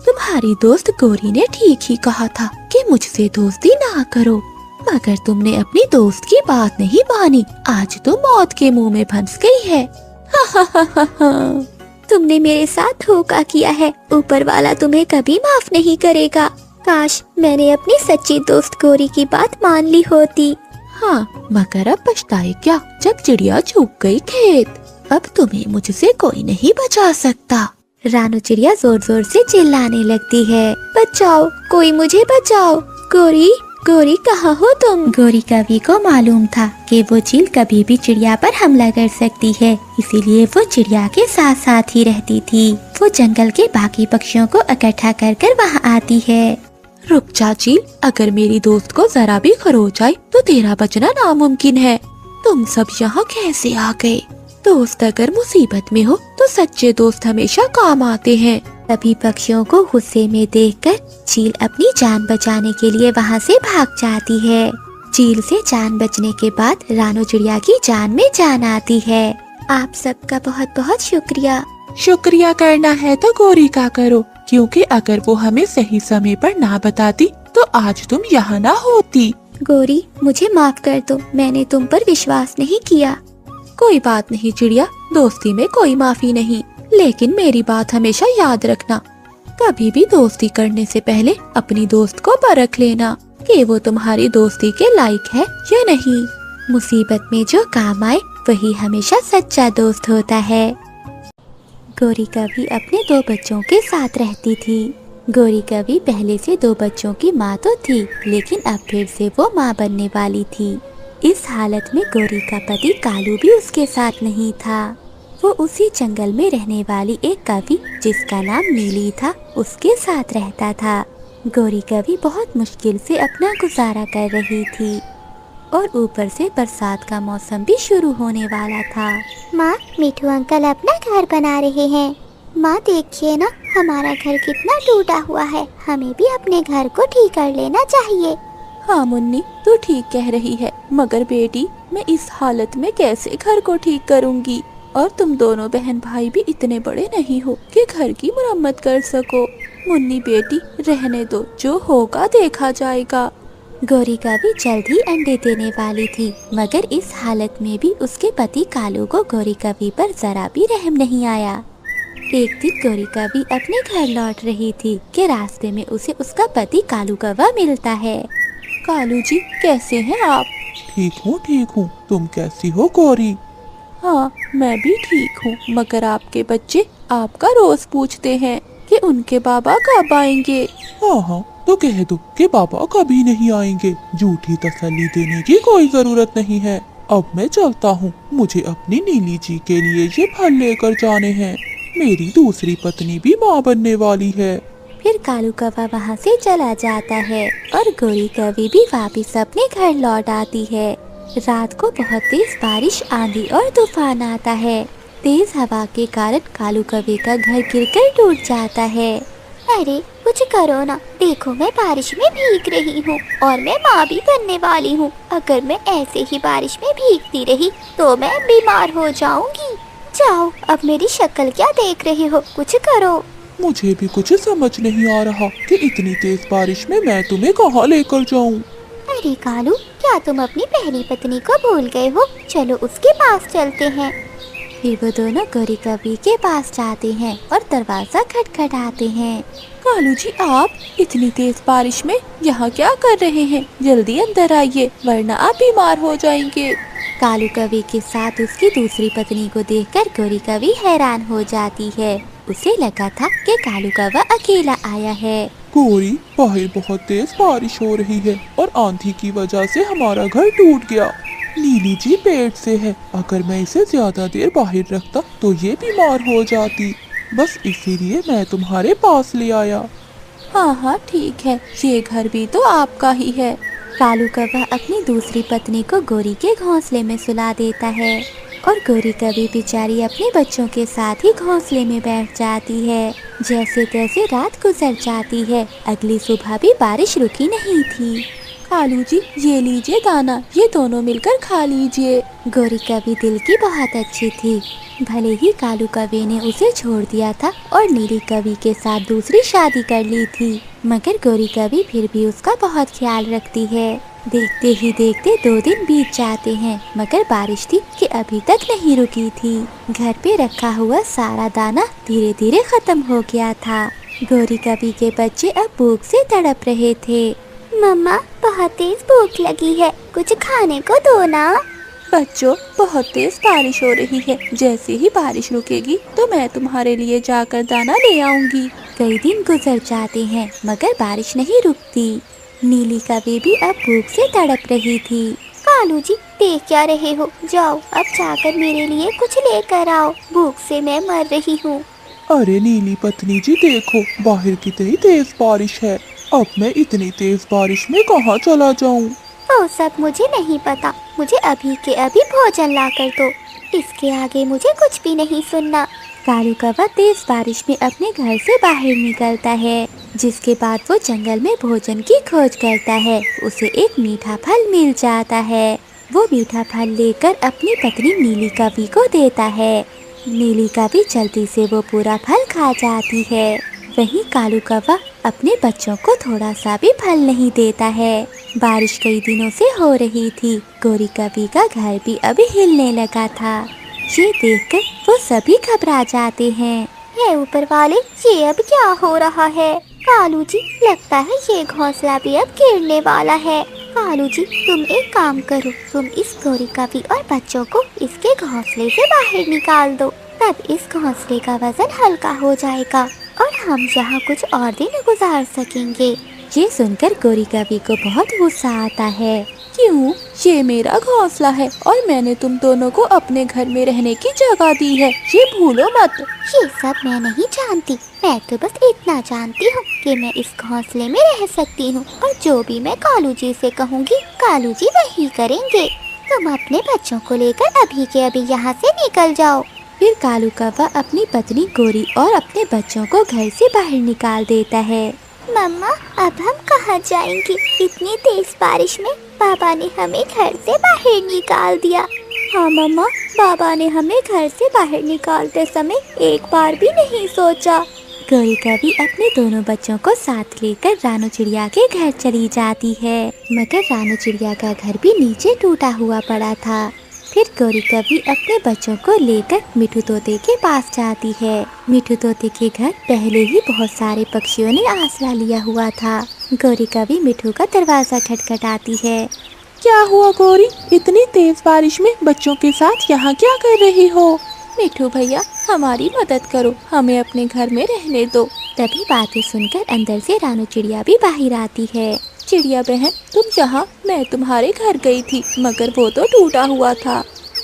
तुम्हारी दोस्त गोरी ने ठीक ही कहा था कि मुझसे दोस्ती ना करो, मगर तुमने अपनी दोस्त की बात नहीं मानी। आज तो मौत के मुंह में फंस गई है। तुमने मेरे साथ धोखा किया है, ऊपर वाला तुम्हें कभी माफ नहीं करेगा। काश मैंने अपनी सच्ची दोस्त गोरी की बात मान ली होती। हाँ, मगर अब पछताए क्या जब चिड़िया चूक गई खेत। अब तुम्हें मुझसे कोई नहीं बचा सकता। रानू चिड़िया जोर जोर से चिल्लाने लगती है, बचाओ, कोई मुझे बचाओ। गोरी, गोरी कहाँ हो तुम? गोरी कवि को मालूम था कि वो चील कभी भी चिड़िया पर हमला कर सकती है, इसीलिए वो चिड़िया के साथ साथ ही रहती थी। वो जंगल के बाकी पक्षियों को इकट्ठा कर कर वहाँ आती है। रुक जा चील, अगर मेरी दोस्त को जरा भी खरोच आई तो तेरा बचना नामुमकिन है। तुम सब यहाँ कैसे आ गए? दोस्त अगर मुसीबत में हो तो सच्चे दोस्त हमेशा काम आते हैं। सभी पक्षियों को गुस्से में देखकर चील अपनी जान बचाने के लिए वहाँ से भाग जाती है। चील से जान बचने के बाद रानू चिड़िया की जान में जान आती है। आप सबका बहुत बहुत शुक्रिया। शुक्रिया करना है तो गोरी का करो, क्योंकि अगर वो हमें सही समय पर ना बताती तो आज तुम यहाँ ना होती। गोरी, मुझे माफ कर दो, मैंने तुम पर विश्वास नहीं किया। कोई बात नहीं चिड़िया, दोस्ती में कोई माफी नहीं, लेकिन मेरी बात हमेशा याद रखना। कभी भी दोस्ती करने से पहले अपनी दोस्त को परख लेना कि वो तुम्हारी दोस्ती के लायक है या नहीं। मुसीबत में जो काम आए वही हमेशा सच्चा दोस्त होता है। गोरी कवि अपने 2 बच्चों के साथ रहती थी। गोरी कवि पहले से 2 बच्चों की माँ तो थी, लेकिन अब फिर से वो माँ बनने वाली थी। इस हालत में गोरी का पति कालू भी उसके साथ नहीं था। वो उसी जंगल में रहने वाली एक कवि जिसका नाम नीली था, उसके साथ रहता था। गोरी कवि बहुत मुश्किल से अपना गुजारा कर रही थी और ऊपर से बरसात का मौसम भी शुरू होने वाला था। माँ, मिठू अंकल अपना घर बना रहे हैं। माँ देखिए ना, हमारा घर कितना टूटा हुआ है, हमें भी अपने घर को ठीक कर लेना चाहिए। हाँ मुन्नी, तू ठीक कह रही है, मगर बेटी मैं इस हालत में कैसे घर को ठीक करूँगी? और तुम दोनों बहन भाई भी इतने बड़े नहीं हो कि घर की मरम्मत कर सको। मुन्नी बेटी रहने दो, जो होगा देखा जाएगा। गोरी कवि जल्द ही अंडे देने वाली थी, मगर इस हालत में भी उसके पति कालू को गोरी कवि पर जरा भी रहम नहीं आया। एक दिन गोरी कवि अपने घर लौट रही थी कि रास्ते में उसे उसका पति कालू कौवा मिलता है। कालू जी, कैसे हैं आप? ठीक हूँ, तुम कैसी हो गोरी? हाँ, मैं भी ठीक हूँ, मगर आपके बच्चे आपका रोज पूछते हैं कि उनके बाबा कब आएंगे। हाँ, तो कह दो कि बाबा कभी नहीं आएंगे। झूठी तसल्ली देने की कोई जरूरत नहीं है। अब मैं चलता हूँ, मुझे अपनी नीली जी के लिए ये फल लेकर जाने हैं। मेरी दूसरी पत्नी भी माँ बनने वाली है। फिर कालू कौवा वहाँ से चला जाता है और गोरी कवि भी वापिस अपने घर लौट आती है। रात को बहुत तेज बारिश, आंधी और तूफान आता है। तेज हवा के कारण कालू कवि का घर गिरकर टूट जाता है। अरे कुछ करो ना, देखो मैं बारिश में भीग रही हूँ और मैं माँ भी बनने वाली हूँ। अगर मैं ऐसे ही बारिश में भीगती रही तो मैं बीमार हो जाऊंगी। जाओ, अब मेरी शक्ल क्या देख रहे हो, कुछ करो। मुझे भी कुछ समझ नहीं आ रहा कि इतनी तेज बारिश में मैं तुम्हें कहाँ लेकर जाऊँ। अरे कालू, क्या तुम अपनी पहली पत्नी को भूल गए हो? चलो उसके पास चलते हैं। फिर वो दोनों गोरी कवि के पास जाते हैं और दरवाजा खटखटाते हैं। कालू जी, आप इतनी तेज बारिश में यहाँ क्या कर रहे हैं? जल्दी अंदर आइए, वरना आप बीमार हो जाएंगे। कालू कवि के साथ उसकी दूसरी पत्नी को देखकर गोरी कवि हैरान हो जाती है। उसे लगा था कि कालू कौवा अकेला आया है। गोरी, बाहर बहुत तेज बारिश हो रही है और आंधी की वजह से हमारा घर टूट गया। नीली जी पेट से है, अगर मैं इसे ज्यादा देर बाहर रखता तो ये बीमार हो जाती। बस इसीलिए मैं तुम्हारे पास ले आया। हाँ, ठीक है, ये घर भी तो आपका ही है। कालू कौवा अपनी दूसरी पत्नी को गोरी के घोंसले में सुला देता है और गोरी कवि बेचारी अपने बच्चों के साथ ही घोंसले में बैठ जाती है। जैसे तैसे रात गुजर जाती है। अगली सुबह भी बारिश रुकी नहीं थी। कालू जी, ये लीजिए दाना, ये दोनों मिलकर खा लीजिए। गोरी कवि दिल की बहुत अच्छी थी। भले ही कालू कवि ने उसे छोड़ दिया था और नीली कवि के साथ दूसरी शादी कर ली थी, मगर गोरी कवि फिर भी उसका बहुत ख्याल रखती है। देखते ही देखते 2 दिन बीत जाते हैं, मगर बारिश थी कि अभी तक नहीं रुकी थी। घर पे रखा हुआ सारा दाना धीरे धीरे खत्म हो गया था। गोरी कवि के बच्चे अब भूख से तड़प रहे थे। मम्मा, बहुत तेज भूख लगी है, कुछ खाने को दो ना। बच्चों, बहुत तेज बारिश हो रही है। जैसे ही बारिश रुकेगी तो मैं तुम्हारे लिए जाकर दाना ले आऊंगी। कई दिन गुजर जाते हैं मगर बारिश नहीं रुकती। नीली का बेबी अब भूख से तड़प रही थी। कालू जी, देख क्या रहे हो? जाओ अब जाकर मेरे लिए कुछ लेकर आओ, भूख से मैं मर रही हूँ। अरे नीली पत्नी जी, देखो बाहर कितनी तेज बारिश है। अब मैं इतनी तेज बारिश में कहाँ चला जाऊँ? वो सब मुझे नहीं पता, मुझे अभी के अभी भोजन ला कर दो। इसके आगे मुझे कुछ भी नहीं सुनना। कालू कौवा तेज बारिश में अपने घर से बाहर निकलता है, जिसके बाद वो जंगल में भोजन की खोज करता है। उसे एक मीठा फल मिल जाता है। वो मीठा फल लेकर अपनी पत्नी नीली कवि को देता है। नीली कवि जल्दी से वो पूरा फल खा जाती है। वहीं कालू कौवा अपने बच्चों को थोड़ा सा भी फल नहीं देता है। बारिश कई दिनों से हो रही थी। गोरी कवि का घर भी अभी हिलने लगा था। ये देखकर वो सभी घबरा जाते हैं। हे ऊपर वाले, ये अब क्या हो रहा है? कालू जी, लगता है ये घोंसला भी अब गिरने वाला है। कालू जी, तुम एक काम करो, तुम इस गोरी कवि और बच्चों को इसके घोंसले से बाहर निकाल दो। तब इस घोंसले का वजन हल्का हो जाएगा और हम यहाँ कुछ और दिन गुजार सकेंगे। ये सुनकर गोरी कवि को बहुत गुस्सा आता है। क्यों? ये मेरा घोंसला है और मैंने तुम दोनों को अपने घर में रहने की जगह दी है, ये भूलो मत। ये सब मैं नहीं जानती, मैं तो बस इतना जानती हूँ कि मैं इस घोंसले में रह सकती हूँ और जो भी मैं कालू जी से कहूँगी कालू जी वही करेंगे। तुम अपने बच्चों को लेकर अभी के अभी यहाँ से निकल जाओ। फिर कालू कौवा अपनी पत्नी गोरी और अपने बच्चों को घर से बाहर निकाल देता है। मम्मा, अब हम कहाँ जाएंगे? इतनी तेज बारिश में पापा ने हमें घर से बाहर निकाल दिया। हाँ मम्मा, बाबा ने हमें घर से बाहर निकालते समय एक बार भी नहीं सोचा। गोरी कवि अपने दोनों बच्चों को साथ लेकर रानू चिड़िया के घर चली जाती है, मगर रानू चिड़िया का घर भी नीचे टूटा हुआ पड़ा था। फिर गोरी कवि अपने बच्चों को लेकर मिठू तोते के पास जाती है। मिठू तोते के घर पहले ही बहुत सारे पक्षियों ने आसरा लिया हुआ था। गोरी कवि मिठू का दरवाजा खटखटाती है। क्या हुआ गोरी? इतनी तेज बारिश में बच्चों के साथ यहाँ क्या कर रही हो? मिठू भैया, हमारी मदद करो, हमें अपने घर में रहने दो। तभी बातें सुनकर अंदर से रानू चिड़िया भी बाहर आती है। चिड़िया बहन, तुम जहाँ, मैं तुम्हारे घर गई थी मगर वो तो टूटा हुआ था।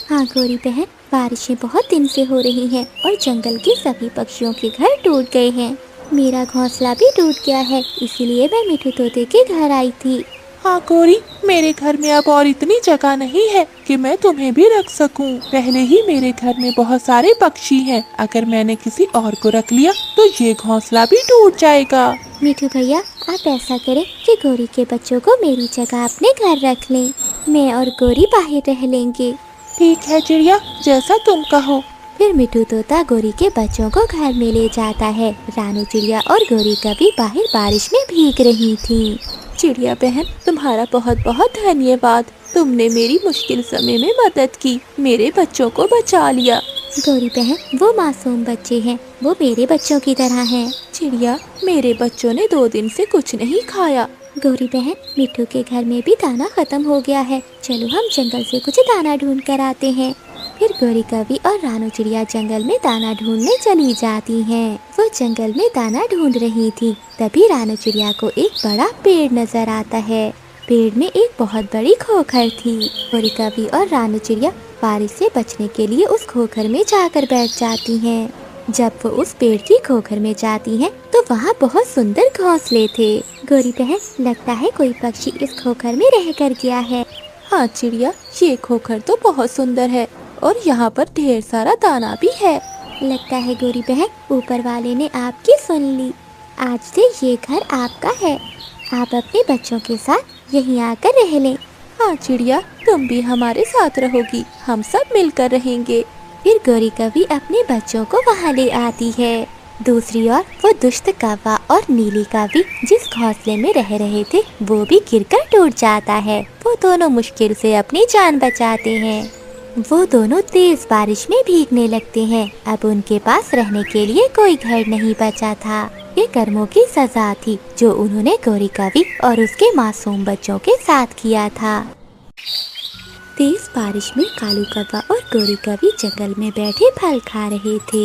हाँ गोरी बहन, बारिशें बहुत दिन से हो रही हैं और जंगल के सभी पक्षियों के घर टूट गए हैं। मेरा घोंसला भी टूट गया है, इसीलिए मैं मिठू तोते के घर आई थी। हाँ गोरी, मेरे घर में अब और इतनी जगह नहीं है कि मैं तुम्हें भी रख सकूं। पहले ही मेरे घर में बहुत सारे पक्षी हैं। अगर मैंने किसी और को रख लिया तो ये घोंसला भी टूट जाएगा। मिठू भैया, आप ऐसा करें कि गोरी के बच्चों को मेरी जगह अपने घर रख लें। मैं और गोरी बाहर रह लेंगे। ठीक है चिड़िया, जैसा तुम कहो। फिर मिठू तोता गोरी के बच्चों को घर में ले जाता है। रानू चिड़िया और गोरी कवि बाहर बारिश में भीग रही थी। चिड़िया बहन, तुम्हारा बहुत बहुत धन्यवाद। तुमने मेरी मुश्किल समय में मदद की, मेरे बच्चों को बचा लिया। गोरी बहन, वो मासूम बच्चे हैं, वो मेरे बच्चों की तरह हैं। चिड़िया, मेरे बच्चों ने 2 दिन से कुछ नहीं खाया। गोरी बहन, मिठू के घर में भी दाना खत्म हो गया है, चलो हम जंगल से कुछ दाना ढूंढ कर आते हैं। फिर गोरी कवि और रानू चिड़िया जंगल में दाना ढूंढने चली जाती हैं। वो जंगल में दाना ढूंढ रही थी, तभी रानू चिड़िया को एक बड़ा पेड़ नजर आता है। पेड़ में एक बहुत बड़ी खोखर थी। गोरी कवि और रानू चिड़िया बारिश से बचने के लिए उस खोखर में जाकर बैठ जाती हैं। जब वो उस पेड़ की खोखर में जाती हैं, तो वहाँ बहुत सुंदर घोंसले थे। गोरी बहन, लगता है कोई पक्षी इस खोखर में रह कर गया है। हाँ चिड़िया, ये खोखर तो बहुत सुंदर है और यहाँ पर ढेर सारा दाना भी है। लगता है गोरी बहन, ऊपर वाले ने आपकी सुन ली। आज से ये घर आपका है, आप अपने बच्चों के साथ यहीं आकर रह लें। हाँ चिड़िया, तुम भी हमारे साथ रहोगी, हम सब मिलकर रहेंगे। फिर गोरी कवि अपने बच्चों को वहाँ ले आती है। दूसरी ओर वो दुष्ट कौवा और नीली कवि जिस घोंसले में रह रहे थे वो भी गिरकर टूट जाता है। वो दोनों मुश्किल से अपनी जान बचाते हैं। वो दोनों तेज बारिश में भीगने लगते हैं। अब उनके पास रहने के लिए कोई घर नहीं बचा था। ये कर्मों की सजा थी जो उन्होंने गोरी कवि और उसके मासूम बच्चों के साथ किया था। तेज बारिश में कालू कौवा और गोरी कौवी जंगल में बैठे फल खा रहे थे।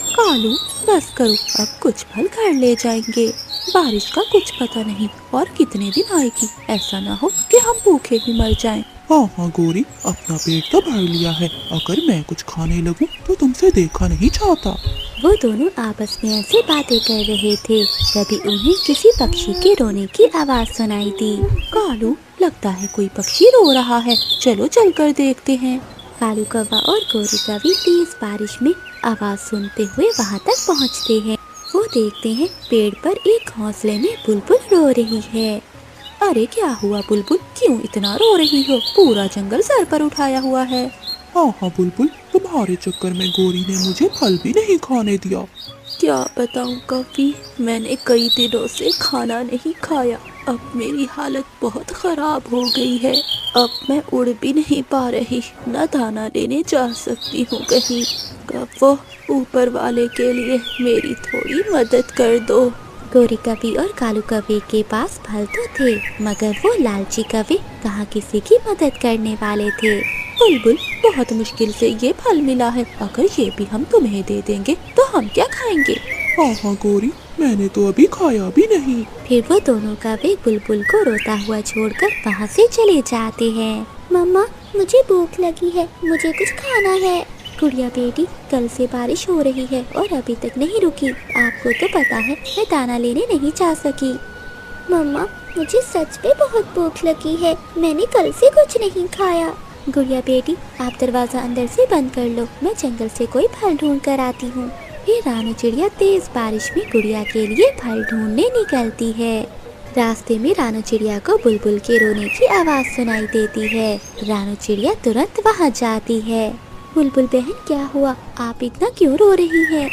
कालू, बस करो, अब कुछ फल घर ले जाएंगे। बारिश का कुछ पता नहीं और कितने दिन आएगी। ऐसा ना हो कि हम भूखे ही मर जाएं। हाँ हाँ गोरी, अपना पेट तो भर लिया है। अगर मैं कुछ खाने लगूं तो तुमसे देखा नहीं जाता। वो दोनों आपस में ऐसे बातें कर रहे थे, तभी उन्हें किसी पक्षी के रोने की आवाज सुनाई दी। कालू, लगता है कोई पक्षी रो रहा है, चलो चलकर देखते हैं। कालू कौवा और गोरी कौवी तेज बारिश में आवाज सुनते हुए वहाँ तक पहुँचते हैं। वो देखते हैं पेड़ पर एक घोंसले में बुलबुल रो रही है। अरे क्या हुआ बुलबुल, क्यों इतना रो रही हो? पूरा जंगल सर पर उठाया हुआ है। हाँ हाँ बुलबुल, तुम्हारे चक्कर में गोरी ने मुझे फल भी नहीं खाने दिया। क्या बताऊं कौवी, मैंने कई दिनों से खाना नहीं खाया। अब मेरी हालत बहुत खराब हो गई है। अब मैं उड़ भी नहीं पा रही, न दाना लेने जा सकती हूँ कहीं। कौवा, ऊपर वाले के लिए मेरी थोड़ी मदद कर दो। गोरी कौवी और कालू कौवे के पास फल तो थे, मगर वो लालची कौवे कहाँ किसी की मदद करने वाले थे। बुलबुल, बहुत मुश्किल से ये फल मिला है, अगर ये भी हम तुम्हें दे देंगे तो हम क्या खाएंगे? हाँ हाँ गोरी, मैंने तो अभी खाया भी नहीं। फिर वो दोनों कौवे बुलबुल को रोता हुआ छोड़कर वहाँ से चले जाते हैं। मम्मा, मुझे भूख लगी है, मुझे कुछ खाना है। गुड़िया बेटी, कल से बारिश हो रही है और अभी तक नहीं रुकी। आपको तो पता है मैं दाना लेने नहीं जा सकी। मम्मा, मुझे सच में बहुत भूख लगी है, मैंने कल से कुछ नहीं खाया। गुड़िया बेटी, आप दरवाजा अंदर से बंद कर लो, मैं जंगल से कोई फल ढूंढ कर आती हूँ। फिर रानू चिड़िया तेज बारिश में गुड़िया के लिए फल ढूंढने निकलती है। रास्ते में रानू चिड़िया को बुलबुल के रोने की आवाज सुनाई देती है। रानू चिड़िया तुरंत वहाँ जाती है। बुलबुल बहन, क्या हुआ? आप इतना क्यों रो रही हैं?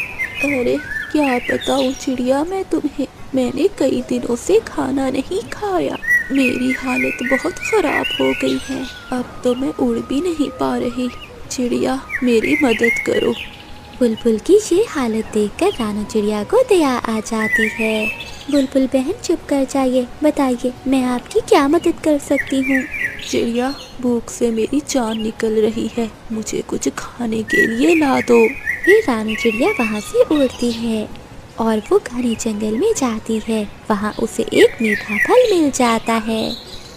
अरे क्या बताऊँ चिड़िया मैं तुम्हें, मैंने कई दिनों से खाना नहीं खाया। मेरी हालत बहुत खराब हो गई है, अब तो मैं उड़ भी नहीं पा रही। चिड़िया, मेरी मदद करो। बुलबुल की ये हालत देखकर रानू चिड़िया को दया आ जाती है। बुलबुल बहन, चुप कर जाइए, बताइए मैं आपकी क्या मदद कर सकती हूँ? चिड़िया, भूख से मेरी जान निकल रही है, मुझे कुछ खाने के लिए ला दो। फिर रानू चिड़िया वहाँ से उड़ती है और वो घने जंगल में जाती है। वहाँ उसे एक मीठा फल मिल जाता है।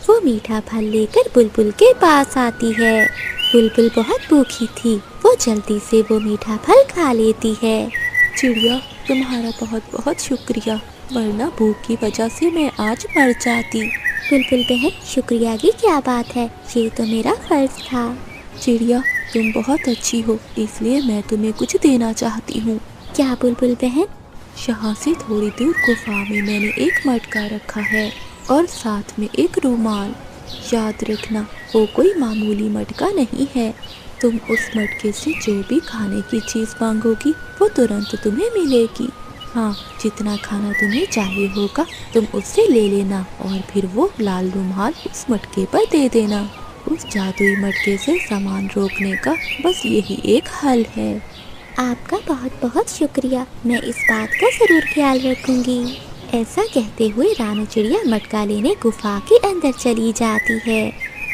वो मीठा फल लेकर बुलबुल के पास आती है। बुलबुल बहुत भूखी थी, वो जल्दी से वो मीठा फल खा लेती है। चिड़िया, तुम्हारा बहुत बहुत शुक्रिया, वरना भूख की वजह से मैं आज मर जाती। बुलबुल बहन, शुक्रिया की क्या बात है, ये तो मेरा फर्ज था। चिड़िया, तुम बहुत अच्छी हो, इसलिए मैं तुम्हें कुछ देना चाहती हूँ। क्या बुलबुल बहन? यहाँ से थोड़ी दूर गुफा में मैंने एक मटका रखा है और साथ में एक रुमाल। याद रखना, वो कोई मामूली मटका नहीं है। तुम उस मटके से जो भी खाने की चीज़ मांगोगी वो तुरंत तुम्हें मिलेगी। हाँ, जितना खाना तुम्हें चाहिए होगा तुम उससे ले लेना और फिर वो लाल रुमाल उस मटके पर दे देना। उस जादुई मटके से सामान रोकने का बस यही एक हल है। आपका बहुत बहुत शुक्रिया, मैं इस बात का जरूर ख्याल रखूंगी। ऐसा कहते हुए रानू चिड़िया मटका लेने गुफा के अंदर चली जाती है।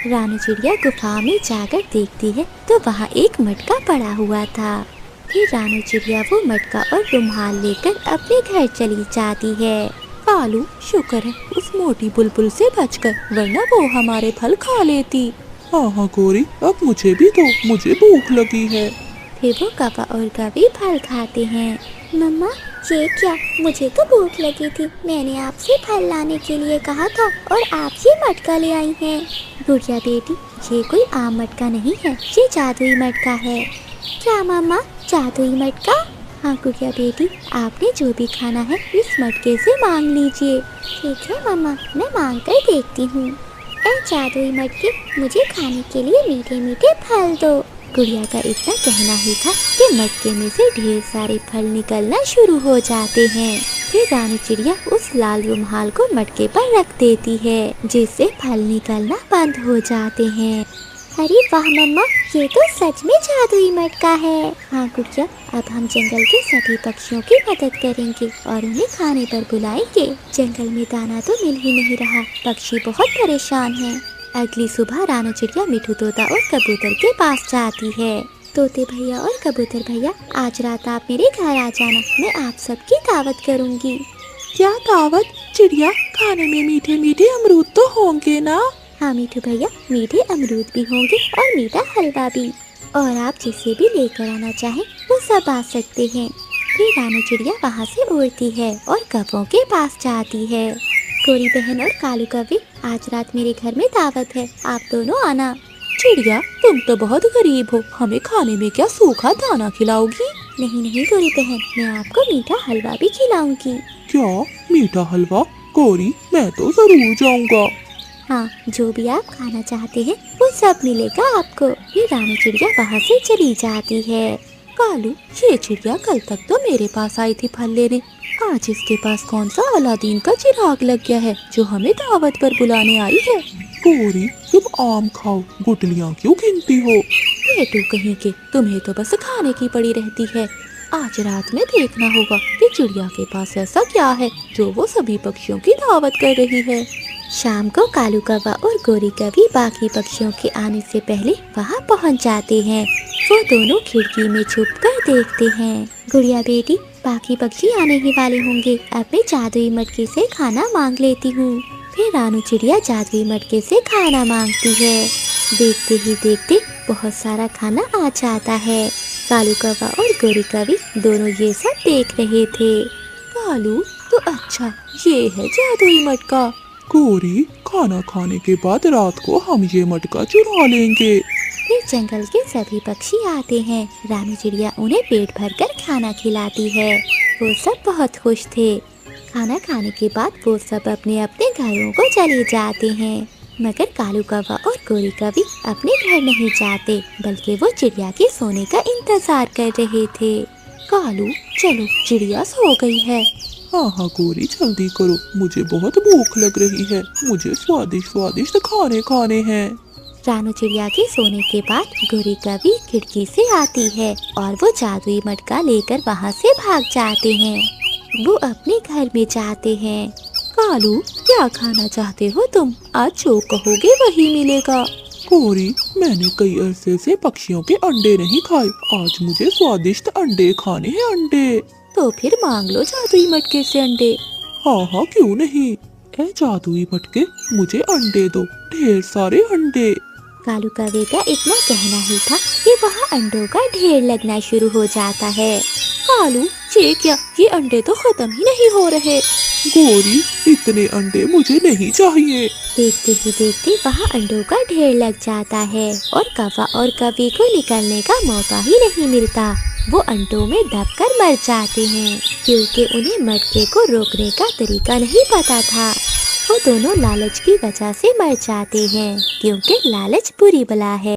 रानू चिड़िया गुफा में जाकर देखती है तो वहाँ एक मटका पड़ा हुआ था। फिर रानू चिड़िया वो मटका और रुमाल लेकर अपने घर चली जाती है। कालू, शुक्र है उस मोटी बुलबुल से बचकर, वरना वो हमारे फल खा लेती। हाँ हाँ गोरी, अब मुझे भी दो, मुझे भूख लगी है। फिर वो कौवा और कौवी फल खाते हैं। मम्मा, ये क्या? मुझे तो भूख लगी थी, मैंने आपसे फल लाने के लिए कहा था और आप ये मटका ले आई हैं। गुड़िया बेटी, ये कोई आम मटका नहीं है, ये जादुई मटका है। क्या मम्मा, जादुई मटका? हाँ गुड़िया बेटी, आपने जो भी खाना है इस मटके से मांग लीजिए। ठीक है मम्मा, मैं मांग कर देखती हूँ। ऐ जादुई मटके, मुझे खाने के लिए मीठे मीठे फल दो। गुड़िया का इतना कहना ही था कि मटके में से ढेर सारे फल निकलना शुरू हो जाते हैं। फिर रानू चिड़िया उस लाल रुमाल को मटके पर रख देती है, जिससे फल निकलना बंद हो जाते हैं। अरे वाह मम्मा, ये तो सच में जादुई मटका है। हाँ गुड़िया, अब हम जंगल के सभी पक्षियों की मदद करेंगे और उन्हें खाने पर बुलाएंगे। जंगल में दाना तो मिल ही नहीं रहा, पक्षी बहुत परेशान हैं। अगली सुबह रानू चिड़िया मिठू तोता और कबूतर के पास जाती है। तोते भैया और कबूतर भैया, आज रात आप मेरे घर आ जाना, मैं आप सबकी दावत करूँगी। क्या दावत? चिड़िया, खाने में मीठे मीठे अमरूद तो होंगे ना? हाँ मिठू भैया, मीठे अमरूद भी होंगे और मीठा हलवा भी, और आप जिसे भी लेकर आना चाहें वो सब आ सकते हैं। फिर रानू चिड़िया वहाँ से उड़ती है और कौवों के पास जाती है। गोरी बहन और कालू कौवे, आज रात मेरे घर में दावत है, आप दोनों आना। चिड़िया, तुम तो बहुत गरीब हो, हमें खाने में क्या सूखा दाना खिलाओगी? नहीं नहीं गोरी बहन, मैं आपको मीठा हलवा भी खिलाऊंगी। क्या मीठा हलवा? गोरी, मैं तो जरूर जाऊंगा। हाँ, जो भी आप खाना चाहते हैं वो सब मिलेगा आपको। फिर रानू चिड़िया वहाँ से चली जाती है। कालू, ये चिड़िया कल तक तो मेरे पास आई थी फल लेने, आज इसके पास कौन सा अलादीन का चिराग लग गया है जो हमें दावत पर बुलाने आई है? गोरी, तुम आम खाओ, गुटलियाँ क्यों गिनती हो? पेटू कहीं के, तुम्हें तो बस खाने की पड़ी रहती है। आज रात में देखना होगा कि चिड़िया के पास ऐसा क्या है जो वो सभी पक्षियों की दावत कर रही है। शाम को कालू कौवा और गोरी कौवी बाकी पक्षियों के आने से पहले वहाँ पहुँच जाते हैं। वो दोनों खिड़की में छुपकर देखते हैं। गुड़िया बेटी, बाकी पक्षी आने ही वाले होंगे, अब मैं जादुई मटके से खाना मांग लेती हूँ। फिर रानू चिड़िया जादुई मटके से खाना मांगती है। देखते ही देखते बहुत सारा खाना आ जाता है। कालू कौवा और गोरी कौवी दोनों ये सब देख रहे थे। कालू, तो अच्छा ये है जादुई मटका। गोरी, खाना खाने के बाद रात को हम ये मटका चुरा लेंगे। फिर जंगल के सभी पक्षी आते हैं। रानू चिड़िया उन्हें पेट भरकर खाना खिलाती है। वो सब बहुत खुश थे। खाना खाने के बाद वो सब अपने अपने घरों को चले जाते हैं, मगर कालू कौवा और गोरी कौवी अपने घर नहीं जाते, बल्कि वो चिड़िया के सोने का इंतजार कर रहे थे। कालू, चलो, चिड़िया सो गई है। हाँ हाँ गोरी, जल्दी करो, मुझे बहुत भूख लग रही है, मुझे स्वादिष्ट स्वादिष्ट खाने खाने हैं। रानू चिड़िया के सोने के बाद गोरी कौवी खिड़की से आती है और वो जादुई मटका लेकर वहाँ से भाग जाते हैं। वो अपने घर में जाते हैं। कालू, क्या खाना चाहते हो तुम? आज जो कहोगे वही मिलेगा। गोरी, मैंने कई अरसे से पक्षियों के अंडे नहीं खाए, आज मुझे स्वादिष्ट अंडे खाने हैं, अंडे। तो फिर मांग लो जादुई मटके से अंडे। हाँ हाँ, क्यों नहीं। ए जादुई मटके, मुझे अंडे दो, ढेर सारे अंडे। कालू कौवे का इतना कहना ही था कि वहाँ अंडों का ढेर लगना शुरू हो जाता है। कालू, ये क्या, ये अंडे तो खत्म ही नहीं हो रहे। गोरी, इतने अंडे मुझे नहीं चाहिए। देखते ही देखते वहाँ अंडों का ढेर लग जाता है और कौवा और कौवी को निकलने का मौका ही नहीं मिलता। वो अंडों में दबकर मर जाते हैं, क्योंकि उन्हें मटके को रोकने का तरीका नहीं पता था। वो दोनों लालच की वजह से मर जाते हैं, क्योंकि लालच बुरी बला है।